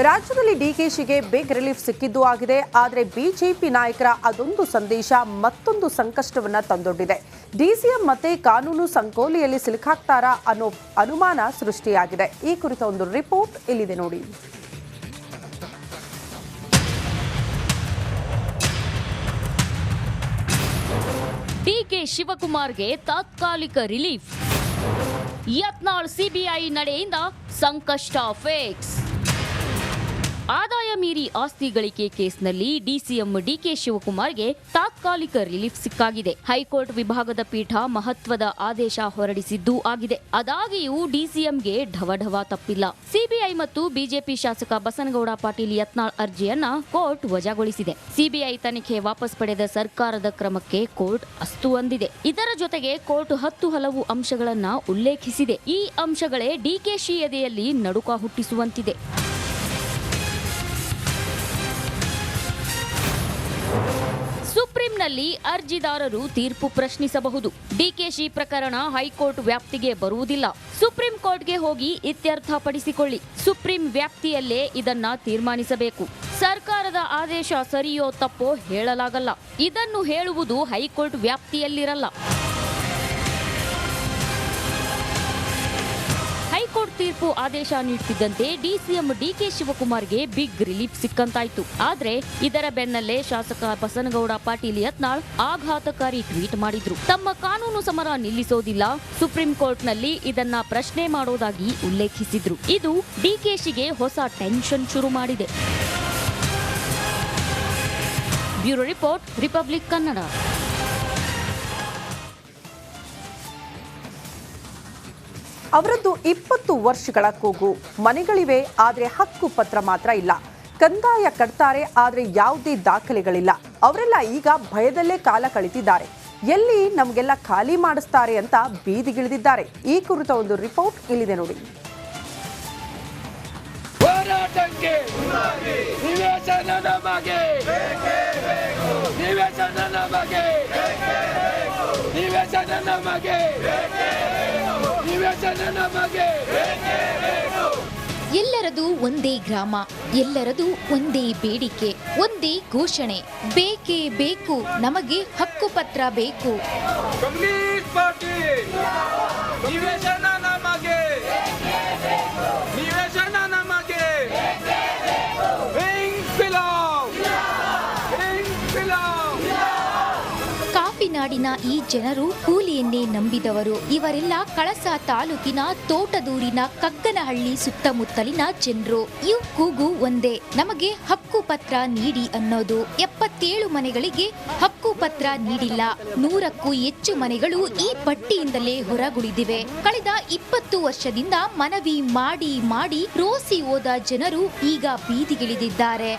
ರಾಜ್ಯದಲ್ಲಿ ಡಿಕೆಶಿಗೆ big relief ಸಿಕ್ಕಿದ್ದು ಆಗಿದೆ. ಆದರೆ ಬಿಜೆಪಿ ನಾಯಕರ ಅದೊಂದು ಸಂದೇಶ ಮತ್ತೊಂದು ಸಂಕಷ್ಟವನ್ನ ತಂದೊಡ್ಡಿದೆ. ಡಿಸಿಎಂ ಮತ್ತೆ ಕಾನೂನು ಸಂಕೋಲೆಯಲ್ಲಿ ಸಿಲುಕಾಗ್ತಾರಾ ಅನ್ನೋ ಅನುಮಾನ ಸೃಷ್ಟಿಯಾಗಿದೆ. ಈ ಕುರಿತ ಒಂದು ರಿಪೋರ್ಟ್ ಇಲ್ಲಿದೆ ನೋಡಿ. ಡಿಕೆ ಶಿವಕುಮಾರ್ಗೆ ತಾತ್ಕಾಲಿಕ ರಿಲೀಫ್. ಯತ್ನಾಳ್ ಸಿಬಿಐ ನಡೆಯಿಂದ ಸಂಕಷ್ಟ ಫಿಕ್ಸ್. ಆದಾಯ ಮೀರಿ ಆಸ್ತಿ ಗಳಿಕೆ ಕೇಸ್ನಲ್ಲಿ ಡಿಸಿಎಂ ಡಿಕೆ ಶಿವಕುಮಾರ್ಗೆ ತಾತ್ಕಾಲಿಕ ರಿಲೀಫ್ ಸಿಕ್ಕಾಗಿದೆ. ಹೈಕೋರ್ಟ್ ವಿಭಾಗದ ಪೀಠ ಮಹತ್ವದ ಆದೇಶ ಹೊರಡಿಸಿದ್ದೂ ಆಗಿದೆ. ಆದಾಗಿಯೂ ಡಿಸಿಎಂಗೆ ಢವಢವ ತಪ್ಪಿಲ್ಲ. ಸಿಬಿಐ ಮತ್ತು ಬಿಜೆಪಿ ಶಾಸಕ ಬಸನಗೌಡ ಪಾಟೀಲ್ ಯತ್ನಾಳ್ ಅರ್ಜಿಯನ್ನ ಕೋರ್ಟ್ ವಜಾಗೊಳಿಸಿದೆ. ಸಿಬಿಐ ತನಿಖೆ ವಾಪಸ್ ಪಡೆದ ಸರ್ಕಾರದ ಕ್ರಮಕ್ಕೆ ಕೋರ್ಟ್ ಅಸ್ತು ಅಂದಿದೆ. ಇದರ ಜೊತೆಗೆ ಕೋರ್ಟ್ 10 ಹಲವು ಅಂಶಗಳನ್ನ ಉಲ್ಲೇಖಿಸಿದೆ. ಈ ಅಂಶಗಳೇ ಡಿಕೆಶಿ ಎದೆಯಲ್ಲಿ ನಡುಕ ಹುಟ್ಟಿಸುವಂತಿದೆ. ಸುಪ್ರೀಂನಲ್ಲಿ ಅರ್ಜಿದಾರರು ತೀರ್ಪು ಪ್ರಶ್ನಿಸಬಹುದು. ಡಿಕೆಶಿ ಪ್ರಕರಣ ಹೈಕೋರ್ಟ್ ವ್ಯಾಪ್ತಿಗೆ ಬರುವುದಿಲ್ಲ. ಸುಪ್ರೀಂ ಕೋರ್ಟ್ಗೆ ಹೋಗಿ ಇತ್ಯರ್ಥಪಡಿಸಿಕೊಳ್ಳಿ. ಸುಪ್ರೀಂ ವ್ಯಾಪ್ತಿಯಲ್ಲೇ ಇದನ್ನ ತೀರ್ಮಾನಿಸಬೇಕು. ಸರ್ಕಾರದ ಆದೇಶ ಸರಿಯೋ ತಪ್ಪೋ ಹೇಳಲಾಗಲ್ಲ. ಇದನ್ನು ಹೇಳುವುದು ಹೈಕೋರ್ಟ್ ವ್ಯಾಪ್ತಿಯಲ್ಲಿರಲ್ಲ. ಹೈಕೋರ್ಟ್ ತೀರ್ಪು ಆದೇಶ ನೀಡುತ್ತಿದ್ದಂತೆ ಡಿಸಿಎಂ ಡಿಕೆ ಶಿವಕುಮಾರ್ಗೆ ಬಿಗ್ ರಿಲೀಫ್ ಸಿಕ್ಕಂತಾಯ್ತು. ಆದ್ರೆ ಇದರ ಬೆನ್ನಲ್ಲೇ ಶಾಸಕ ಬಸನಗೌಡ ಪಾಟೀಲ್ ಯತ್ನಾಳ್ ಆಘಾತಕಾರಿ ಟ್ವೀಟ್ ಮಾಡಿದ್ರು. ತಮ್ಮ ಕಾನೂನು ಸಮರ ನಿಲ್ಲಿಸೋದಿಲ್ಲ, ಸುಪ್ರೀಂ ಕೋರ್ಟ್ನಲ್ಲಿ ಇದನ್ನ ಪ್ರಶ್ನೆ ಮಾಡೋದಾಗಿ ಉಲ್ಲೇಖಿಸಿದ್ರು. ಇದು ಡಿಕೆಶಿಗೆ ಹೊಸ ಟೆನ್ಷನ್ ಶುರು ಮಾಡಿದೆ. Bureau report, republic Kannada. ಅವರದ್ದು 20 ವರ್ಷಗಳ ಕೂಗು. ಮನೆಗಳಿವೆ, ಆದರೆ ಹಕ್ಕು ಪತ್ರ ಮಾತ್ರ ಇಲ್ಲ. ಕಂದಾಯ ಕಟ್ತಾರೆ, ಆದರೆ ಯಾವುದೇ ದಾಖಲೆಗಳಿಲ್ಲ. ಅವರೆಲ್ಲ ಈಗ ಭಯದಲ್ಲೇ ಕಾಲ ಕಳೆದಿದ್ದಾರೆ. ಎಲ್ಲಿ ನಮಗೆಲ್ಲ ಖಾಲಿ ಮಾಡಿಸ್ತಾರೆ ಅಂತ ಬೀದಿಗಿಳಿದಿದ್ದಾರೆ. ಈ ಕುರಿತ ಒಂದು ರಿಪೋರ್ಟ್ ಇಲ್ಲಿದೆ ನೋಡಿ. ಎಲ್ಲರದು ಒಂದೇ ಗ್ರಾಮ, ಎಲ್ಲರದು ಒಂದೇ ಬೇಡಿಕೆ, ಒಂದೇ ಘೋಷಣೆ. ಬೇಕೇ ಬೇಕು, ನಮಗೆ ಹಕ್ಕುಪತ್ರ ಬೇಕು. ಕಾಫಿನಾಡಿನ ಈ ಜನರು ಕೂಲಿಯನ್ನೇ ನಂಬಿದವರು. ಇವರೆಲ್ಲ ಕಳಸ ತಾಲೂಕಿನ ತೋಟದೂರಿನ ಕಗ್ಗನಹಳ್ಳಿ ಸುತ್ತಮುತ್ತಲಿನ ಜನರು. ಇವು ಕೂಗು ಒಂದೇ, ನಮಗೆ ಹಕ್ಕು ಪತ್ರ ನೀಡಿ ಅನ್ನೋದು. 77 ಮನೆಗಳಿಗೆ ಹಕ್ಕು ಪತ್ರ ನೀಡಿಲ್ಲ. 100ಕ್ಕೂ ಹೆಚ್ಚು ಮನೆಗಳು ಈ ಪಟ್ಟಿಯಿಂದಲೇ ಹೊರಗುಳಿದಿವೆ. ಕಳೆದ 20 ವರ್ಷದಿಂದ ಮನವಿ ಮಾಡಿ ಮಾಡಿ ರೋಸಿ ಹೋದ ಜನರು ಈಗ ಬೀದಿಗಿಳಿದಿದ್ದಾರೆ.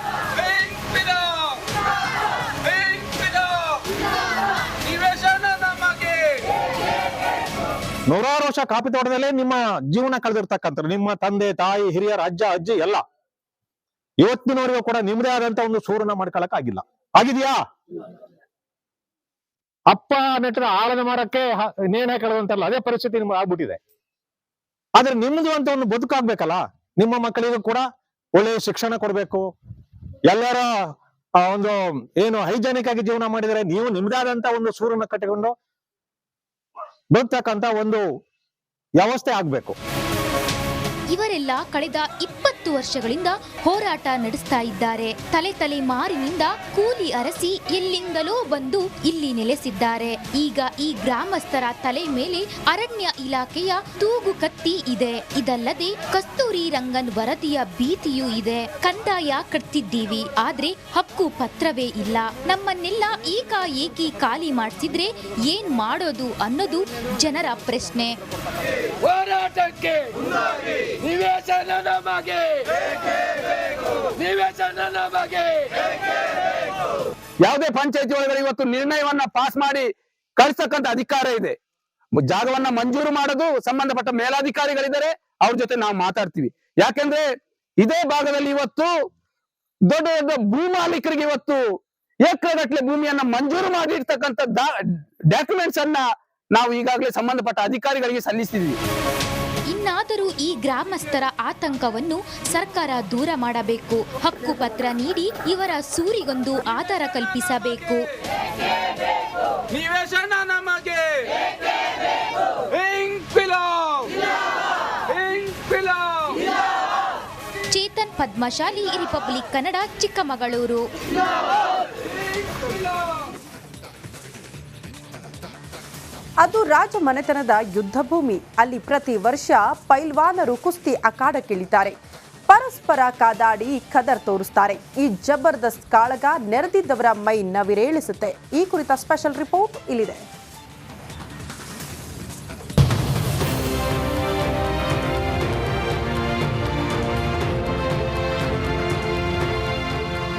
ನೂರಾರು ವರ್ಷ ಕಾಫಿ ತೋಟದಲ್ಲೇ ನಿಮ್ಮ ಜೀವನ ಕಳೆದಿರ್ತಕ್ಕಂಥ ನಿಮ್ಮ ತಂದೆ ತಾಯಿ ಹಿರಿಯರ ಅಜ್ಜ ಅಜ್ಜಿ ಎಲ್ಲ ಇವತ್ತಿನವರೆಗೂ ಕೂಡ ನಿಮ್ಮದೇ ಆದಂತ ಒಂದು ಸೂರನ್ನ ಮಾಡ್ಕೊಳಕ್ ಆಗಿದ್ಯಾ? ಅಪ್ಪ ನೆಟ್ಟರ ಆಳದ ಮರಕ್ಕೆ ನೇಣು ಹಾಕೊಳ್ಳುವಂತಲ್ಲ, ಅದೇ ಪರಿಸ್ಥಿತಿ ನಿಮ್ಗೆ ಆಗ್ಬಿಟ್ಟಿದೆ. ಆದ್ರೆ ನಿಮ್ದು ಅಂತ ಒಂದು ಬದುಕಾಗ್ಬೇಕಲ್ಲ. ನಿಮ್ಮ ಮಕ್ಕಳಿಗೂ ಕೂಡ ಒಳ್ಳೆಯ ಶಿಕ್ಷಣ ಕೊಡ್ಬೇಕು. ಎಲ್ಲರ ಒಂದು ಏನು ಹೈಜಾನಿಕ್ ಆಗಿ ಜೀವನ ಮಾಡಿದರೆ ನೀವು ನಿಮ್ದೇ ಆದಂತ ಒಂದು ಸೂರನ್ನ ಕಟ್ಟಿಕೊಂಡು ಬದುಕ್ತಕ್ಕಂತ ಒಂದು ವ್ಯವಸ್ಥೆ ಆಗ್ಬೇಕು. ಇವರೆಲ್ಲ ಕಳೆದ 20 ವರ್ಷಗಳಿಂದ ಹೋರಾಟ ನಡೆಸ್ತಾ ಇದ್ದಾರೆ. ತಲೆಮಾರಿನಿಂದ ಕೂಲಿ ಅರಸಿ ಎಲ್ಲಿಂದಲೋ ಬಂದು ಇಲ್ಲಿ ನೆಲೆಸಿದ್ದಾರೆ. ಈಗ ಈ ಗ್ರಾಮಸ್ಥರ ತಲೆ ಮೇಲೆ ಅರಣ್ಯ ಇಲಾಖೆಯ ತೂಗು ಕತ್ತಿ ಇದೆ. ಇದಲ್ಲದೆ ಕಸ್ತೂರಿ ರಂಗನ್ ವರದಿಯ ಭೀತಿಯೂ ಇದೆ. ಕಂದಾಯ ಕಟ್ತಿದ್ದೀವಿ, ಆದ್ರೆ ಹಕ್ಕು ಪತ್ರವೇ ಇಲ್ಲ. ನಮ್ಮನ್ನೆಲ್ಲ ಏಕಾಏಕಿ ಖಾಲಿ ಮಾಡಿಸಿದ್ರೆ ಏನ್ ಮಾಡೋದು ಅನ್ನೋದು ಜನರ ಪ್ರಶ್ನೆ. ಯಾವುದೇ ಪಂಚಾಯತಿ ಒಳಗಡೆ ಇವತ್ತು ನಿರ್ಣಯವನ್ನ ಪಾಸ್ ಮಾಡಿ ಕಳಿಸ್ತಕ್ಕಂಥ ಅಧಿಕಾರ ಇದೆ. ಜಾಗವನ್ನ ಮಂಜೂರು ಮಾಡೋದು ಸಂಬಂಧಪಟ್ಟ ಮೇಲಾಧಿಕಾರಿಗಳಿದ್ದಾರೆ, ಅವ್ರ ಜೊತೆ ನಾವು ಮಾತಾಡ್ತೀವಿ. ಯಾಕೆಂದ್ರೆ ಇದೇ ಭಾಗದಲ್ಲಿ ಇವತ್ತು ದೊಡ್ಡ ದೊಡ್ಡ ಭೂ ಮಾಲೀಕರಿಗೆ ಇವತ್ತು ಎಕರೆಗಟ್ಟಲೆ ಭೂಮಿಯನ್ನ ಮಂಜೂರು ಮಾಡಿರ್ತಕ್ಕಂಥ ಡಾಕ್ಯುಮೆಂಟ್ಸ್ ಅನ್ನ ನಾವು ಈಗಾಗಲೇ ಸಂಬಂಧಪಟ್ಟ ಅಧಿಕಾರಿಗಳಿಗೆ ಸಲ್ಲಿಸಿದ್ವಿ. ಇನ್ನಾದರೂ ಈ ಗ್ರಾಮಸ್ಥರ ಆತಂಕವನ್ನು ಸರ್ಕಾರ ದೂರ ಮಾಡಬೇಕು. ಹಕ್ಕುಪತ್ರ ನೀಡಿ ಇವರ ಸೂರಿಗೊಂದು ಆಧಾರ ಕಲ್ಪಿಸಬೇಕು. ನಿವೇಶನ ನಮಗೆ ಚೇತನ್ ಪದ್ಮಶಾಲಿ, ರಿಪಬ್ಲಿಕ್ ಕನ್ನಡ, ಚಿಕ್ಕಮಗಳೂರು. ಅದು ರಾಜಮನೆತನದ ಯುದ್ಧ ಭೂಮಿ. ಅಲ್ಲಿ ಪ್ರತಿ ವರ್ಷ ಪೈಲ್ವಾನರು ಕುಸ್ತಿ ಅಖಾಡಕ್ಕಿಳಿತಾರೆ. ಪರಸ್ಪರ ಕಾದಾಡಿ ಖದರ್ ತೋರಿಸ್ತಾರೆ. ಈ ಜಬರ್ದಸ್ತ್ ಕಾಳಗ ನೆರೆದಿದ್ದವರ ಮೈ ನವಿರೇಳಿಸುತ್ತೆ. ಈ ಕುರಿತ ಸ್ಪೆಷಲ್ ರಿಪೋರ್ಟ್ ಇಲ್ಲಿದೆ.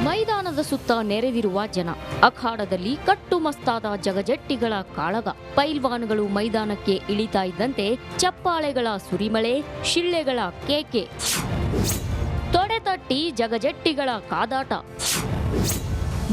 ಮೈದಾನದ ಸುತ್ತ ನೆರೆದಿರುವ ಜನ, ಅಖಾಡದಲ್ಲಿ ಕಟ್ಟುಮಸ್ತಾದ ಜಗಜಟ್ಟಿಗಳ ಕಾಳಗ. ಪೈಲ್ವಾನ್ಗಳು ಮೈದಾನಕ್ಕೆ ಇಳಿತಾ ಇದ್ದಂತೆ ಚಪ್ಪಾಳೆಗಳ ಸುರಿಮಳೆ, ಶಿಳ್ಳೆಗಳ ಕೇಕೆ, ತೊಡೆತಟ್ಟಿ ಜಗಜಟ್ಟಿಗಳ ಕಾದಾಟ,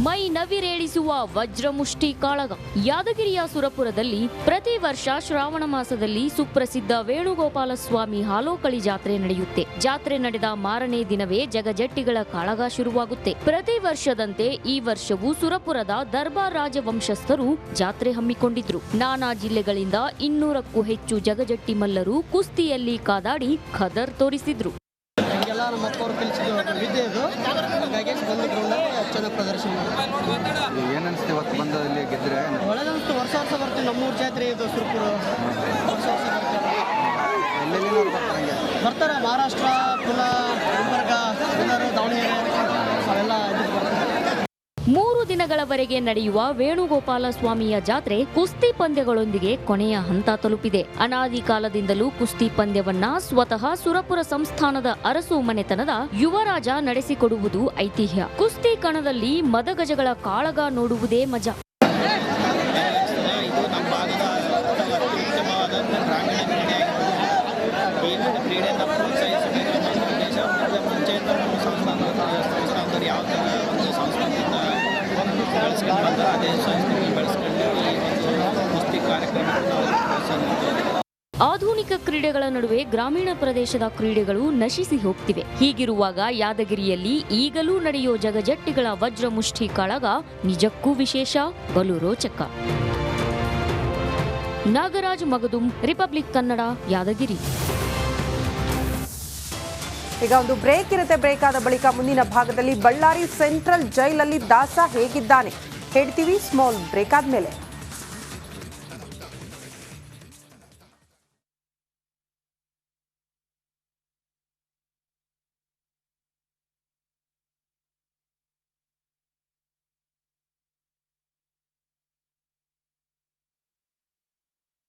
ಮೈ ನವಿರೇಳಿಸುವ ವಜ್ರಮುಷ್ಟಿ ಕಾಳಗ. ಯಾದಗಿರಿಯ ಸುರಪುರದಲ್ಲಿ ಪ್ರತಿ ವರ್ಷ ಶ್ರಾವಣ ಮಾಸದಲ್ಲಿ ಸುಪ್ರಸಿದ್ಧ ವೇಣುಗೋಪಾಲ ಸ್ವಾಮಿ ಹಾಲೋಕಳಿ ಜಾತ್ರೆ ನಡೆಯುತ್ತೆ. ಜಾತ್ರೆ ನಡೆದ ಮಾರನೇ ದಿನವೇ ಜಗಜಟ್ಟಿಗಳ ಕಾಳಗ ಶುರುವಾಗುತ್ತೆ. ಪ್ರತಿ ವರ್ಷದಂತೆ ಈ ವರ್ಷವೂ ಸುರಪುರದ ದರ್ಬಾರ್ ರಾಜವಂಶಸ್ಥರು ಜಾತ್ರೆ ಹಮ್ಮಿಕೊಂಡಿದ್ರು. ನಾನಾ ಜಿಲ್ಲೆಗಳಿಂದ 200ಕ್ಕೂ ಹೆಚ್ಚು ಜಗಜಟ್ಟಿ ಮಲ್ಲರು ಕುಸ್ತಿಯಲ್ಲಿ ಕಾದಾಡಿ ಖದರ್ ತೋರಿಸಿದ್ರು. ನಮ್ಮ ಅಪ್ಪವರು ಕಲಿಸಿದ ವಿದ್ಯೆ ಇದು. ಹಾಗಾಗಿ ಬಂದು ಗ್ರೌಂಡಲ್ಲಿ ಚೆನ್ನಾಗಿ ಪ್ರದರ್ಶನ ಮಾಡಿ. ಏನು ಅನಿಸ್ತು ಇವತ್ತು ಬಂದಲ್ಲಿ ಗೆದ್ದರೆ? ಒಳ್ಳೆದನ್ನಿಸ್ತು. ವರ್ಷ ಬರ್ತೀವಿ. ನಮ್ಮೂರು ಜಾತ್ರೆ ಇದು ಸುರಪುರ. ವರ್ಷ ಬರ್ತೀವಿ. ಎಲ್ಲೆಲ್ಲಿ ಬರ್ತಾರೆ. ಮಹಾರಾಷ್ಟ್ರ, ಪುನಾ, ಗುಲ್ಬರ್ಗ, ಎಲ್ಲರೂ ದಾವಣಗೆರೆ ಅವೆಲ್ಲ ಬರ್ತಾರೆ. 3 ದಿನಗಳವರೆಗೆ ನಡೆಯುವ ವೇಣುಗೋಪಾಲ ಸ್ವಾಮಿಯ ಜಾತ್ರೆ ಕುಸ್ತಿ ಪಂದ್ಯಗಳೊಂದಿಗೆ ಕೊನೆಯ ಹಂತ ತಲುಪಿದೆ. ಅನಾದಿ ಕಾಲದಿಂದಲೂ ಕುಸ್ತಿ ಪಂದ್ಯವನ್ನ ಸ್ವತಃ ಸುರಪುರ ಸಂಸ್ಥಾನದ ಅರಸು ಮನೆತನದ ಯುವರಾಜ ನಡೆಸಿಕೊಡುವುದು ಐತಿಹ್ಯ. ಕುಸ್ತಿ ಕಣದಲ್ಲಿ ಮದಗಜಗಳ ಕಾಳಗ ನೋಡುವುದೇ ಮಜಾ. ಆಧುನಿಕ ಕ್ರೀಡೆಗಳ ನಡುವೆ ಗ್ರಾಮೀಣ ಪ್ರದೇಶದ ಕ್ರೀಡೆಗಳು ನಶಿಸಿ ಹೋಗ್ತಿವೆ. ಹೀಗಿರುವಾಗ ಯಾದಗಿರಿಯಲ್ಲಿ ಈಗಲೂ ನಡೆಯೋ ಜಗಜಟ್ಟಿಗಳ ವಜ್ರಮುಷ್ಟಿ ಕಾಳಗ ನಿಜಕ್ಕೂ ವಿಶೇಷ, ಬಲು ರೋಚಕ. ನಾಗರಾಜ್ ಮಗದುಂ, ರಿಪಬ್ಲಿಕ್ ಕನ್ನಡ, ಯಾದಗಿರಿ. ಈಗ ಒಂದು ಬ್ರೇಕ್ ಇರುತ್ತೆ. ಬ್ರೇಕ್ ಆದ ಬಳಿಕ ಮುಂದಿನ ಭಾಗದಲ್ಲಿ ಬಳ್ಳಾರಿ ಸೆಂಟ್ರಲ್ ಜೈಲಲ್ಲಿ ದಾಸ ಹೇಗಿದ್ದಾನೆ ಹೇಳ್ತೀವಿ. ಸ್ಮಾಲ್ ಬ್ರೇಕ್ ಆದ್ಮೇಲೆ